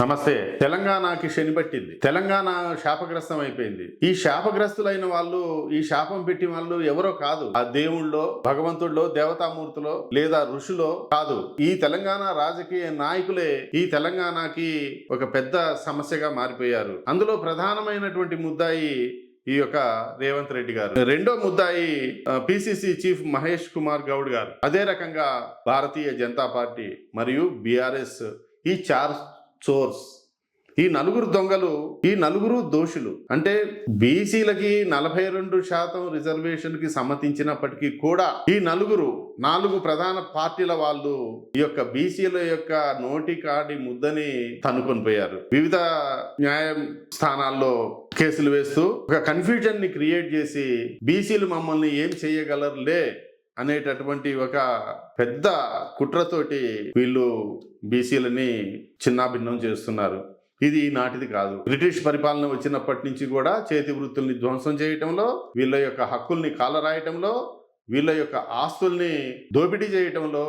నమస్తే. తెలంగాణకి శని పట్టింది. తెలంగాణ శాపగ్రస్తం అయిపోయింది. ఈ శాపగ్రస్తులైన వాళ్ళు, ఈ శాపం పెట్టిన వాళ్ళు ఎవరో కాదు. ఆ దేవుళ్ళో, భగవంతుడిలో, దేవతామూర్తులో లేదా ఋషులో కాదు. ఈ తెలంగాణ రాజకీయ నాయకులే ఈ తెలంగాణకి ఒక పెద్ద సమస్యగా మారిపోయారు. అందులో ప్రధానమైనటువంటి ముద్దాయి ఈ యొక్క రేవంత్ రెడ్డి గారు. రెండో ముద్దాయి పిసిసి చీఫ్ మహేష్ కుమార్ గౌడ్ గారు. అదే రకంగా భారతీయ జనతా పార్టీ మరియు బీఆర్ఎస్ ఈ చార్ చోర్స్, ఈ నలుగురు దొంగలు, ఈ నలుగురు దోషులు. అంటే బీసీలకి 42% రిజర్వేషన్ కి సమ్మతించినప్పటికీ కూడా ఈ నాలుగు ప్రధాన పార్టీల వాళ్ళు ఈ యొక్క బీసీల యొక్క నోటి కాడి ముద్దని తన్నుకొని పోయారు. వివిధ న్యాయ స్థానాల్లో కేసులు వేస్తూ ఒక కన్ఫ్యూజన్ ని క్రియేట్ చేసి బీసీలు మమ్మల్ని ఏం చేయగలరులే అనేటటువంటి ఒక పెద్ద కుట్రతోటి వీళ్ళు బీసీలని చిన్నాభిన్నం చేస్తున్నారు. ఇది నాటిది కాదు. బ్రిటిష్ పరిపాలన వచ్చినప్పటి నుంచి కూడా చేతి వృత్తుల్ని ధ్వంసం చేయటంలో, వీళ్ళ యొక్క హక్కుల్ని కాలరాయటంలో, వీళ్ళ యొక్క ఆస్తుల్ని దోపిడీ చేయటంలో,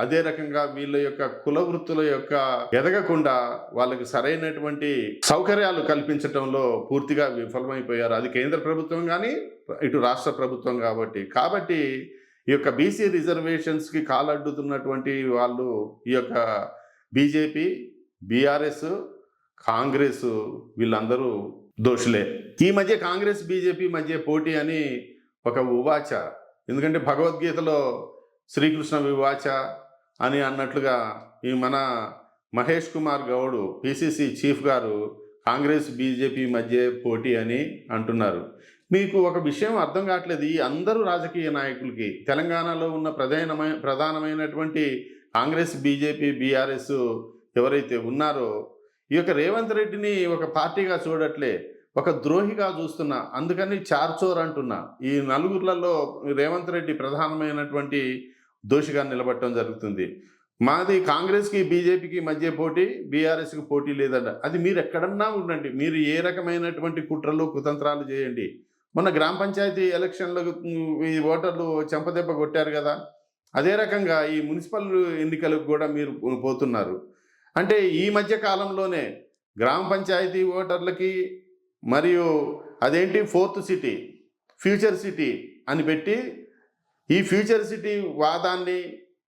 అదే రకంగా వీళ్ళ యొక్క కుల వృత్తుల యొక్క ఎదగకుండా వాళ్ళకి సరైనటువంటి సౌకర్యాలు కల్పించటంలో పూర్తిగా విఫలమైపోయారు. అది కేంద్ర ప్రభుత్వం కానీ ఇటు రాష్ట్ర ప్రభుత్వం కాబట్టి ఈ యొక్క బీసీ రిజర్వేషన్స్కి కాలడ్డుతున్నటువంటి వాళ్ళు ఈ యొక్క బీజేపీ, బీఆర్ఎస్, కాంగ్రెస్ వీళ్ళందరూ దోషులే. ఈ మధ్య కాంగ్రెస్ బీజేపీ మధ్య పోటీ అని ఒక ఉవాచ. ఎందుకంటే భగవద్గీతలో శ్రీకృష్ణ వివాచ అని అన్నట్లుగా ఈ మన మహేష్ కుమార్ గౌడ్ పిసిసి చీఫ్ గారు కాంగ్రెస్ బీజేపీ మధ్య పోటీ అని అంటున్నారు. మీకు ఒక విషయం అర్థం కావట్లేదు. ఈ అందరూ రాజకీయ నాయకులకి తెలంగాణలో ఉన్న ప్రధానమైనటువంటి కాంగ్రెస్, బీజేపీ, బీఆర్ఎస్ ఎవరైతే ఉన్నారో ఈ యొక్క రేవంత్ రెడ్డిని ఒక పార్టీగా చూడట్లే, ఒక ద్రోహిగా చూస్తున్నా. అందుకని చార్చోర్ అంటున్నా. ఈ నలుగురులలో రేవంత్ రెడ్డి ప్రధానమైనటువంటి దోషిగా నిలబడటం జరుగుతుంది. మాది కాంగ్రెస్కి బీజేపీకి మధ్య పోటీ, బీఆర్ఎస్కి పోటీ లేదంట. అది మీరు ఎక్కడన్నా ఉండండి, మీరు ఏ రకమైనటువంటి కుట్రలు కుతంత్రాలు చేయండి. మొన్న గ్రామ పంచాయతీ ఎలక్షన్లకు ఈ ఓటర్లు చెంపదెబ్బ కొట్టారు కదా, అదే రకంగా ఈ మున్సిపల్ ఎన్నికలకు కూడా మీరు పోతున్నారు. అంటే ఈ మధ్య కాలంలోనే గ్రామ పంచాయతీ ఓటర్లకి మరియు అదేంటి ఫోర్త్ సిటీ, ఫ్యూచర్ సిటీ అని పెట్టి ఈ ఫ్యూచర్ సిటీ వాదాన్ని,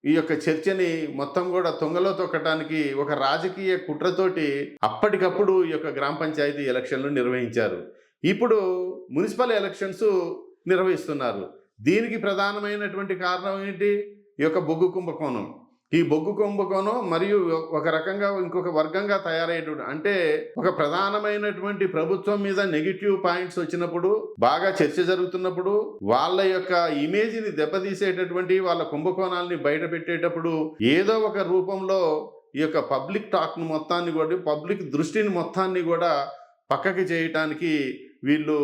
ఈ యొక్క చర్చని మొత్తం కూడా తొంగలో తొక్కటానికి ఒక రాజకీయ కుట్రతోటి అప్పటికప్పుడు ఈ యొక్క గ్రామ పంచాయతీ ఎలక్షన్లు నిర్వహించారు. ఇప్పుడు మున్సిపల్ ఎలక్షన్స్ నిర్వహిస్తున్నారు. దీనికి ప్రధానమైనటువంటి కారణం ఏంటి? ఈ యొక్క బొగ్గు కుంభకోణం. ఈ బొగ్గు కుంభకోణం మరియు ఒక రకంగా ఇంకొక వర్గంగా తయారయ్యేటువంటి, అంటే ఒక ప్రధానమైనటువంటి ప్రభుత్వం మీద నెగిటివ్ పాయింట్స్ వచ్చినప్పుడు, బాగా చర్చ జరుగుతున్నప్పుడు, వాళ్ళ యొక్క ఇమేజ్ని దెబ్బతీసేటటువంటి వాళ్ళ కుంభకోణాలని బయట పెట్టేటప్పుడు ఏదో ఒక రూపంలో ఈ యొక్క పబ్లిక్ టాక్ను మొత్తాన్ని కూడా, పబ్లిక్ దృష్టిని మొత్తాన్ని కూడా పక్కకి చేయటానికి వీళ్ళు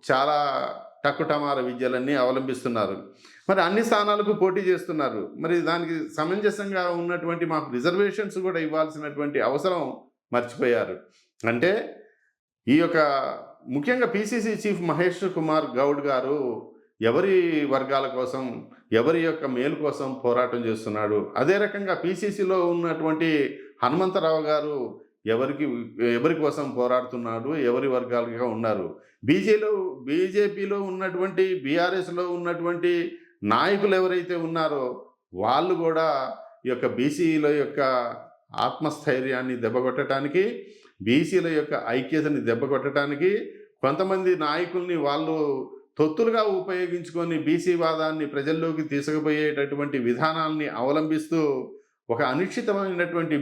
చాలా టక్కుటమార విద్యలన్నీ అవలంబిస్తున్నారు. మరి అన్ని స్థానాలకు పోటీ చేస్తున్నారు. మరి దానికి సమంజసంగా ఉన్నటువంటి మాకు రిజర్వేషన్స్ కూడా ఇవ్వాల్సినటువంటి అవసరం మర్చిపోయారు. అంటే ఈ యొక్క ముఖ్యంగా పిసిసి చీఫ్ మహేష్ కుమార్ గౌడ్ గారు ఎవరి వర్గాల కోసం, ఎవరి యొక్క మేలు కోసం పోరాటం చేస్తున్నాడు. అదే రకంగా పిసిసిలో ఉన్నటువంటి హనుమంతరావు గారు ఎవరి కోసం పోరాడుతున్నాడు, ఎవరి వర్గాలుగా ఉన్నారు. బీజేపీలో ఉన్నటువంటి, బీఆర్ఎస్లో ఉన్నటువంటి నాయకులు ఎవరైతే ఉన్నారో వాళ్ళు కూడా ఈ యొక్క బీసీల యొక్క ఆత్మస్థైర్యాన్ని దెబ్బకొట్టడానికి, బీసీల యొక్క ఐక్యతని దెబ్బకొట్టడానికి కొంతమంది నాయకుల్ని వాళ్ళు తొత్తులుగా ఉపయోగించుకొని బీసీ వాదాన్ని ప్రజల్లోకి తీసుకుపోయేటటువంటి విధానాల్ని అవలంబిస్తూ ఒక అనిశ్చితమైనటువంటి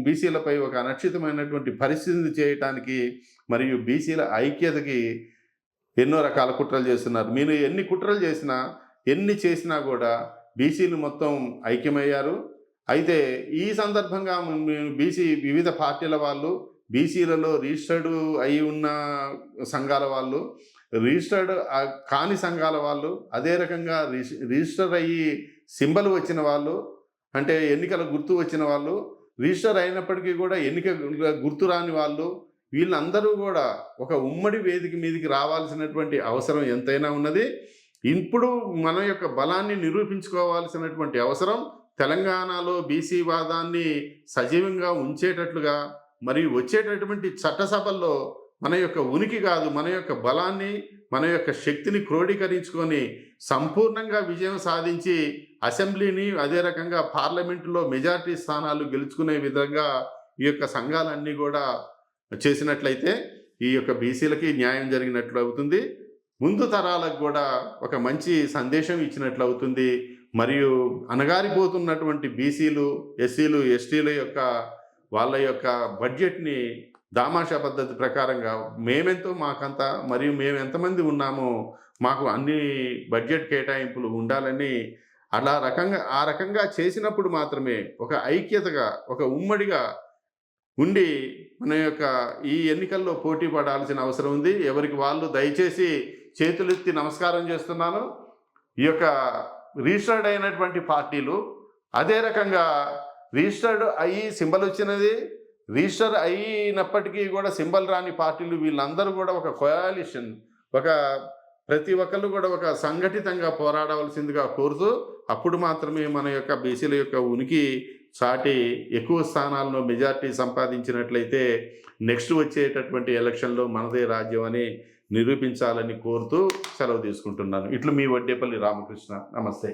బీసీలపై ఒక అనిశ్చితమైనటువంటి పరిస్థితిని చేయటానికి మరియు బీసీల ఐక్యతకి ఎన్నో రకాల కుట్రలు చేస్తున్నారు. మీరు ఎన్ని కుట్రలు చేసినా, ఎన్ని చేసినా కూడా బీసీలు మొత్తం ఐక్యమయ్యారు. అయితే ఈ సందర్భంగా బీసీ వివిధ పార్టీల వాళ్ళు, బీసీలలో రిజిస్టర్డ్ అయి ఉన్న సంఘాల వాళ్ళు, రిజిస్టర్డ్ కాని సంఘాల వాళ్ళు, అదే రకంగా రిజిస్టర్ అయ్యి సింబల్ వచ్చిన వాళ్ళు, అంటే ఎన్నికల గుర్తు వచ్చిన వాళ్ళు, రిజిస్టర్ అయినప్పటికీ కూడా ఎన్నిక గుర్తు రాని వాళ్ళు, వీళ్ళందరూ కూడా ఒక ఉమ్మడి వేదిక మీదకి రావాల్సినటువంటి అవసరం ఎంతైనా ఉన్నది. ఇప్పుడు మన యొక్క బలాన్ని నిరూపించుకోవాల్సినటువంటి అవసరం తెలంగాణలో బీసీ వాదాన్ని సజీవంగా ఉంచేటట్లుగా మరియు వచ్చేటటువంటి చట్టసభల్లో మన యొక్క ఉనికి కాదు, మన యొక్క బలాన్ని, మన యొక్క శక్తిని క్రోడీకరించుకొని సంపూర్ణంగా విజయం సాధించి అసెంబ్లీని, అదే రకంగా పార్లమెంటులో మెజారిటీ స్థానాలు గెలుచుకునే విధంగా ఈ యొక్క సంఘాలన్నీ కూడా చేసినట్లయితే ఈ యొక్క బీసీలకి న్యాయం జరిగినట్లు అవుతుంది. ముందు తరాలకు కూడా ఒక మంచి సందేశం ఇచ్చినట్లు అవుతుంది. మరియు అణగారిపోతున్నటువంటి బీసీలు, ఎస్సీలు, ఎస్టీల యొక్క వాళ్ళ యొక్క బడ్జెట్ని దామాషా పద్ధతి ప్రకారంగా మేమెంతో మాకంత, మరియు మేము ఎంతమంది ఉన్నామో మాకు అన్ని బడ్జెట్ కేటాయింపులు ఉండాలని ఆ రకంగా చేసినప్పుడు మాత్రమే ఒక ఐక్యతగా, ఒక ఉమ్మడిగా ఉండి మన యొక్క ఈ ఎన్నికల్లో పోటీ పడాల్సిన అవసరం ఉంది. ఎవరికి వాళ్ళు దయచేసి చేతులెత్తి నమస్కారం చేస్తున్నాను. ఈ యొక్క రిజిస్టర్డ్ అయినటువంటి పార్టీలు, అదే రకంగా రిజిస్టర్డ్ అయ్యి సింబల్ వచ్చినది, రిజిస్టర్ అయినప్పటికీ కూడా సింబల్ రాని పార్టీలు, వీళ్ళందరూ కూడా ఒక కోయాలిషన్, ప్రతి ఒక్కళ్ళు కూడా ఒక సంఘటితంగా పోరాడవలసిందిగా కోరుతూ, అప్పుడు మాత్రమే మన యొక్క బీసీల యొక్క ఉనికి సాటి ఎక్కువ స్థానాలను మెజార్టీ సంపాదించినట్లయితే నెక్స్ట్ వచ్చేటటువంటి ఎలక్షన్లో మనదే రాజ్యం అని నిరూపించాలని కోరుతూ సెలవు తీసుకుంటున్నాను. ఇట్లు మీ వడ్డేపల్లి రామకృష్ణ. నమస్తే.